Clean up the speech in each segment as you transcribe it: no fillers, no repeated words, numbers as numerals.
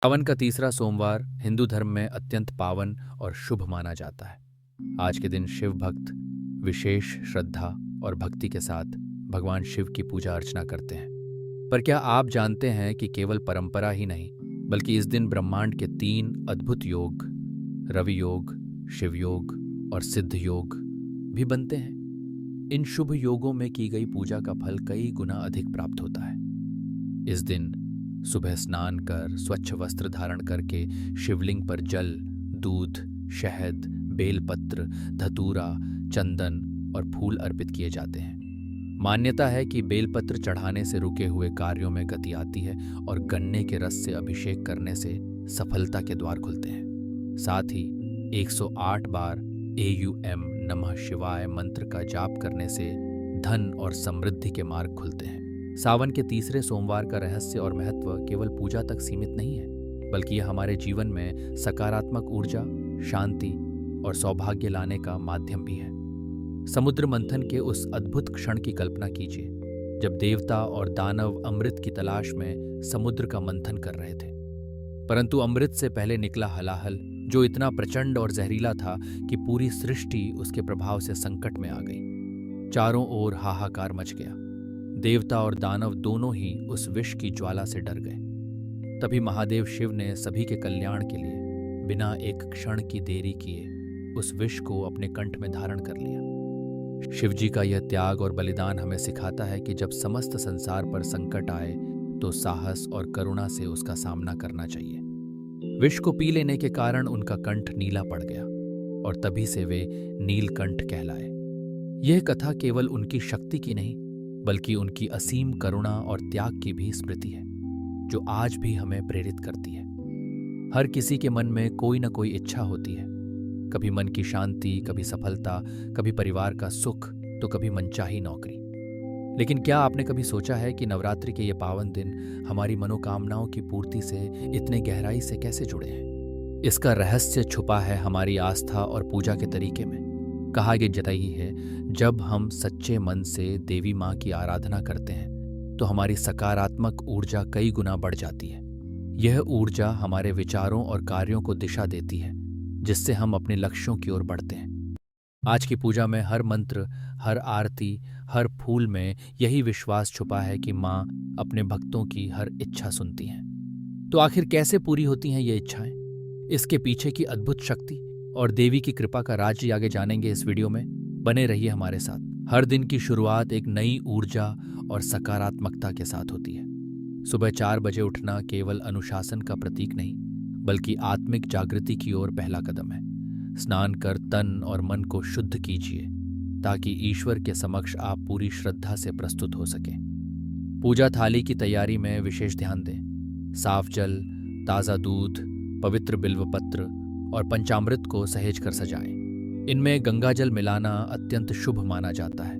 सावन का तीसरा सोमवार हिंदू धर्म में अत्यंत पावन और शुभ माना जाता है। आज के दिन शिव भक्त विशेष श्रद्धा और भक्ति के साथ भगवान शिव की पूजा अर्चना करते हैं। पर क्या आप जानते हैं कि केवल परंपरा ही नहीं बल्कि इस दिन ब्रह्मांड के 3 अद्भुत योग रवि योग, शिव योग और सिद्ध योग भी बनते हैं। इन शुभ योगों में की गई पूजा का फल कई गुना अधिक प्राप्त होता है। इस दिन सुबह स्नान कर स्वच्छ वस्त्र धारण करके शिवलिंग पर जल, दूध, शहद, बेलपत्र, धतूरा, चंदन और फूल अर्पित किए जाते हैं। मान्यता है कि बेलपत्र चढ़ाने से रुके हुए कार्यों में गति आती है और गन्ने के रस से अभिषेक करने से सफलता के द्वार खुलते हैं। साथ ही 108 बार AUM नमः शिवाय मंत्र का जाप करने से धन और समृद्धि के मार्ग खुलते हैं। सावन के तीसरे सोमवार का रहस्य और महत्व केवल पूजा तक सीमित नहीं है, बल्कि यह हमारे जीवन में सकारात्मक ऊर्जा, शांति और सौभाग्य लाने का माध्यम भी है। समुद्र मंथन के उस अद्भुत क्षण की कल्पना कीजिए, जब देवता और दानव अमृत की तलाश में समुद्र का मंथन कर रहे थे। परंतु अमृत से पहले निकला हलाहल, जो इतना प्रचंड और जहरीला था कि पूरी सृष्टि उसके प्रभाव से संकट में आ गई। चारों ओर हाहाकार मच गया। देवता और दानव दोनों ही उस विष की ज्वाला से डर गए। तभी महादेव शिव ने सभी के कल्याण के लिए बिना एक क्षण की देरी किए उस विष को अपने कंठ में धारण कर लिया। शिव जी का यह त्याग और बलिदान हमें सिखाता है कि जब समस्त संसार पर संकट आए तो साहस और करुणा से उसका सामना करना चाहिए। विष को पी लेने के कारण उनका कंठ नीला पड़ गया और तभी से वे नीलकंठ कहलाए। यह कथा केवल उनकी शक्ति की नहीं बल्कि उनकी असीम करुणा और त्याग की भी स्मृति है, जो आज भी हमें प्रेरित करती है। हर किसी के मन में कोई न कोई इच्छा होती है, कभी मन की शांति, कभी सफलता, कभी परिवार का सुख, तो कभी मनचाही नौकरी। लेकिन क्या आपने कभी सोचा है कि नवरात्रि के ये पावन दिन हमारी मनोकामनाओं की पूर्ति से इतने गहराई से कैसे जुड़े हैं? इसका रहस्य छुपा है हमारी आस्था और पूजा के तरीके में। कहा यह जताई है, जब हम सच्चे मन से देवी माँ की आराधना करते हैं तो हमारी सकारात्मक ऊर्जा कई गुना बढ़ जाती है। यह ऊर्जा हमारे विचारों और कार्यों को दिशा देती है, जिससे हम अपने लक्ष्यों की ओर बढ़ते हैं। आज की पूजा में हर मंत्र, हर आरती, हर फूल में यही विश्वास छुपा है कि माँ अपने भक्तों की हर इच्छा सुनती हैं। तो आखिर कैसे पूरी होती हैं ये इच्छाएं? इसके पीछे की अद्भुत शक्ति और देवी की कृपा का राज आगे जानेंगे इस वीडियो में। बने रहिए हमारे साथ। हर दिन की शुरुआत एक नई ऊर्जा और सकारात्मकता के साथ होती है। सुबह 4 बजे उठना केवल अनुशासन का प्रतीक नहीं बल्कि आत्मिक जागृति की ओर पहला कदम है। स्नान कर तन और मन को शुद्ध कीजिए ताकि ईश्वर के समक्ष आप पूरी श्रद्धा से प्रस्तुत हो सकें। पूजा थाली की तैयारी में विशेष ध्यान दें। साफ जल, ताज़ा दूध, पवित्र बिल्वपत्र और पंचामृत को सहेज कर सजाएं। इनमें गंगा जल मिलाना अत्यंत शुभ माना जाता है,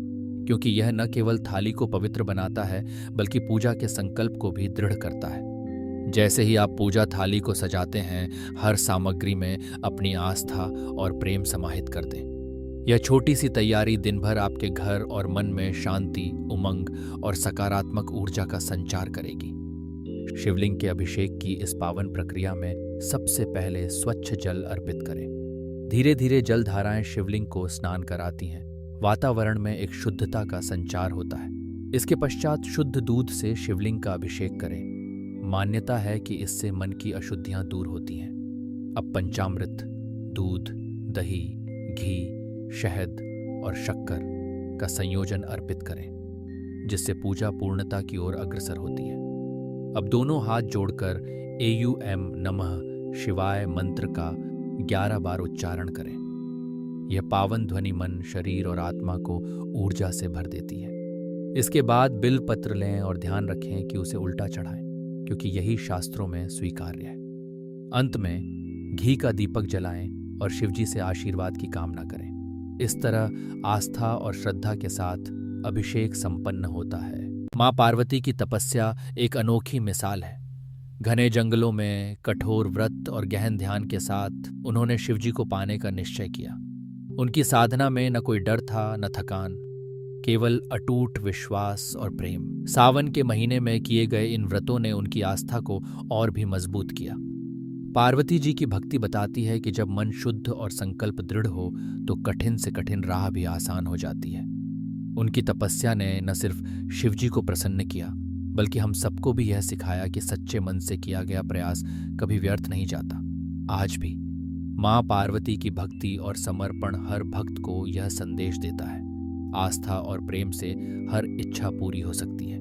क्योंकि यह न केवल थाली को पवित्र बनाता है बल्कि पूजा के संकल्प को भी दृढ़ करता है। जैसे ही आप पूजा थाली को सजाते हैं, हर सामग्री में अपनी आस्था और प्रेम समाहित कर दें। यह छोटी सी तैयारी दिन भर आपके घर और मन में शांति, उमंग और सकारात्मक ऊर्जा का संचार करेगी। शिवलिंग के अभिषेक की इस पावन प्रक्रिया में सबसे पहले स्वच्छ जल अर्पित करें। धीरे धीरे जल धाराएं शिवलिंग को स्नान कराती हैं। वातावरण में एक शुद्धता का संचार होता है। इसके पश्चात शुद्ध दूध से शिवलिंग का अभिषेक करें। मान्यता है कि इससे मन की अशुद्धियां दूर होती हैं। अब पंचामृत, दूध, दही, घी, शहद और शक्कर का संयोजन अर्पित करें, जिससे पूजा पूर्णता की ओर अग्रसर होती है। अब दोनों हाथ जोड़कर AUM नमः शिवाय मंत्र का 11 बार उच्चारण करें। यह पावन ध्वनि मन, शरीर और आत्मा को ऊर्जा से भर देती है। इसके बाद बिल्व पत्र लें और ध्यान रखें कि उसे उल्टा चढ़ाएं, क्योंकि यही शास्त्रों में स्वीकार्य है। अंत में घी का दीपक जलाएं और शिवजी से आशीर्वाद की कामना करें। इस तरह आस्था और श्रद्धा के साथ अभिषेक संपन्न होता है। माँ पार्वती की तपस्या एक अनोखी मिसाल है। घने जंगलों में कठोर व्रत और गहन ध्यान के साथ उन्होंने शिवजी को पाने का निश्चय किया। उनकी साधना में न कोई डर था, न थकान, केवल अटूट विश्वास और प्रेम। सावन के महीने में किए गए इन व्रतों ने उनकी आस्था को और भी मजबूत किया। पार्वती जी की भक्ति बताती है कि जब मन शुद्ध और संकल्प दृढ़ हो तो कठिन से कठिन राह भी आसान हो जाती है। उनकी तपस्या ने न सिर्फ शिवजी को प्रसन्न किया, बल्कि हम सबको भी यह सिखाया कि सच्चे मन से किया गया प्रयास कभी व्यर्थ नहीं जाता। आज भी माँ पार्वती की भक्ति और समर्पण हर भक्त को यह संदेश देता है, आस्था और प्रेम से हर इच्छा पूरी हो सकती है।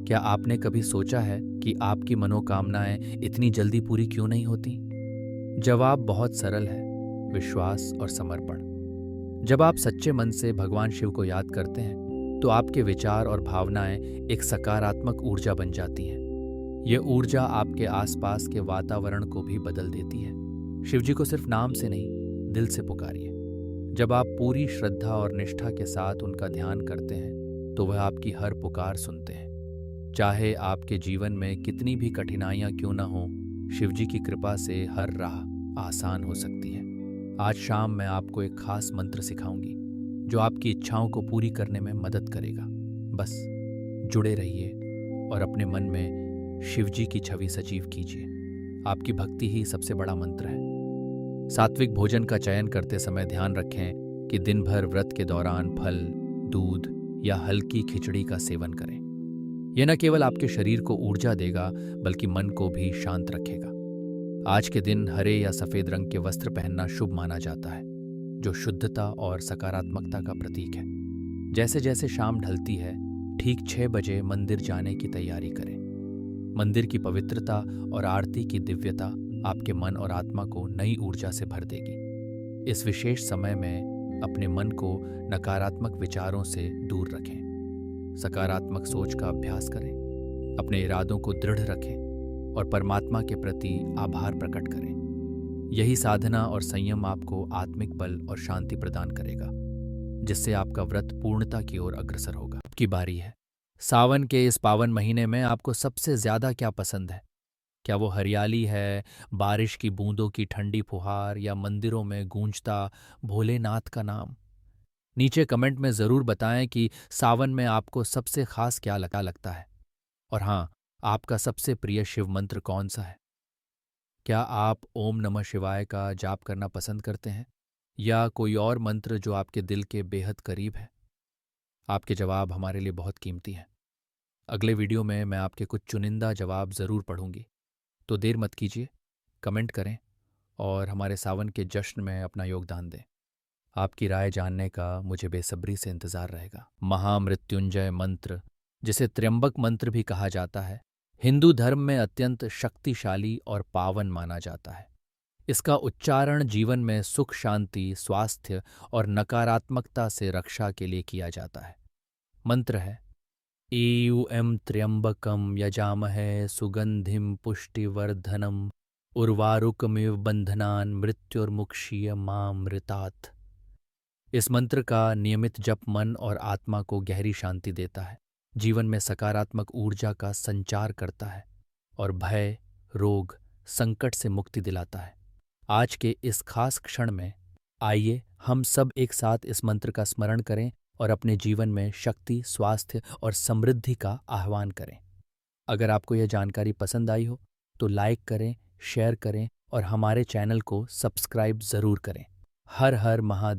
क्या आपने कभी सोचा है कि आपकी मनोकामनाएं इतनी जल्दी पूरी क्यों नहीं होती? जवाब बहुत सरल है, विश्वास और समर्पण। जब आप सच्चे मन से भगवान शिव को याद करते हैं तो आपके विचार और भावनाएं एक सकारात्मक ऊर्जा बन जाती हैं। ये ऊर्जा आपके आसपास के वातावरण को भी बदल देती है। शिवजी को सिर्फ नाम से नहीं, दिल से पुकारिए। जब आप पूरी श्रद्धा और निष्ठा के साथ उनका ध्यान करते हैं तो वह आपकी हर पुकार सुनते हैं। चाहे आपके जीवन में कितनी भी कठिनाइयां क्यों ना हो, शिवजी की कृपा से हर राह आसान हो सकती है। आज शाम मैं आपको एक खास मंत्र सिखाऊंगी जो आपकी इच्छाओं को पूरी करने में मदद करेगा। बस जुड़े रहिए और अपने मन में शिवजी की छवि सजीव कीजिए। आपकी भक्ति ही सबसे बड़ा मंत्र है। सात्विक भोजन का चयन करते समय ध्यान रखें कि दिन भर व्रत के दौरान फल, दूध या हल्की खिचड़ी का सेवन करें। यह न केवल आपके शरीर को ऊर्जा देगा बल्कि मन को भी शांत रखेगा। आज के दिन हरे या सफेद रंग के वस्त्र पहनना शुभ माना जाता है, जो शुद्धता और सकारात्मकता का प्रतीक है। जैसे जैसे शाम ढलती है, ठीक 6 बजे मंदिर जाने की तैयारी करें। मंदिर की पवित्रता और आरती की दिव्यता आपके मन और आत्मा को नई ऊर्जा से भर देगी। इस विशेष समय में अपने मन को नकारात्मक विचारों से दूर रखें, सकारात्मक सोच का अभ्यास करें, अपने इरादों को दृढ़ रखें और परमात्मा के प्रति आभार प्रकट करें। यही साधना और संयम आपको आत्मिक बल और शांति प्रदान करेगा, जिससे आपका व्रत पूर्णता की ओर अग्रसर होगा। आपकी बारी है। सावन के इस पावन महीने में आपको सबसे ज्यादा क्या पसंद है? क्या वो हरियाली है, बारिश की बूंदों की ठंडी फुहार, या मंदिरों में गूंजता भोलेनाथ का नाम? नीचे कमेंट में जरूर बताएं कि सावन में आपको सबसे खास क्या लगता है। और हाँ, आपका सबसे प्रिय शिव मंत्र कौन सा है? क्या आप ओम नमः शिवाय का जाप करना पसंद करते हैं या कोई और मंत्र जो आपके दिल के बेहद करीब है? आपके जवाब हमारे लिए बहुत कीमती हैं। अगले वीडियो में मैं आपके कुछ चुनिंदा जवाब ज़रूर पढ़ूंगी, तो देर मत कीजिए, कमेंट करें और हमारे सावन के जश्न में अपना योगदान दें। आपकी राय जानने का मुझे बेसब्री से इंतज़ार रहेगा। महामृत्युंजय मंत्र, जिसे त्र्यंबक मंत्र भी कहा जाता है, हिंदू धर्म में अत्यंत शक्तिशाली और पावन माना जाता है। इसका उच्चारण जीवन में सुख, शांति, स्वास्थ्य और नकारात्मकता से रक्षा के लिए किया जाता है। मंत्र है: एयम त्र्यंबकम यजामहे सुगंधिम पुष्टिवर्धनम उर्वारुकमिव बंधनान मृत्युर्मुक्षीय मामृतात्। इस मंत्र का नियमित जप मन और आत्मा को गहरी शांति देता है, जीवन में सकारात्मक ऊर्जा का संचार करता है और भय, रोग, संकट से मुक्ति दिलाता है। आज के इस खास क्षण में आइए हम सब एक साथ इस मंत्र का स्मरण करें और अपने जीवन में शक्ति, स्वास्थ्य और समृद्धि का आह्वान करें। अगर आपको यह जानकारी पसंद आई हो तो लाइक करें, शेयर करें और हमारे चैनल को सब्सक्राइब जरूर करें। हर हर महादेव।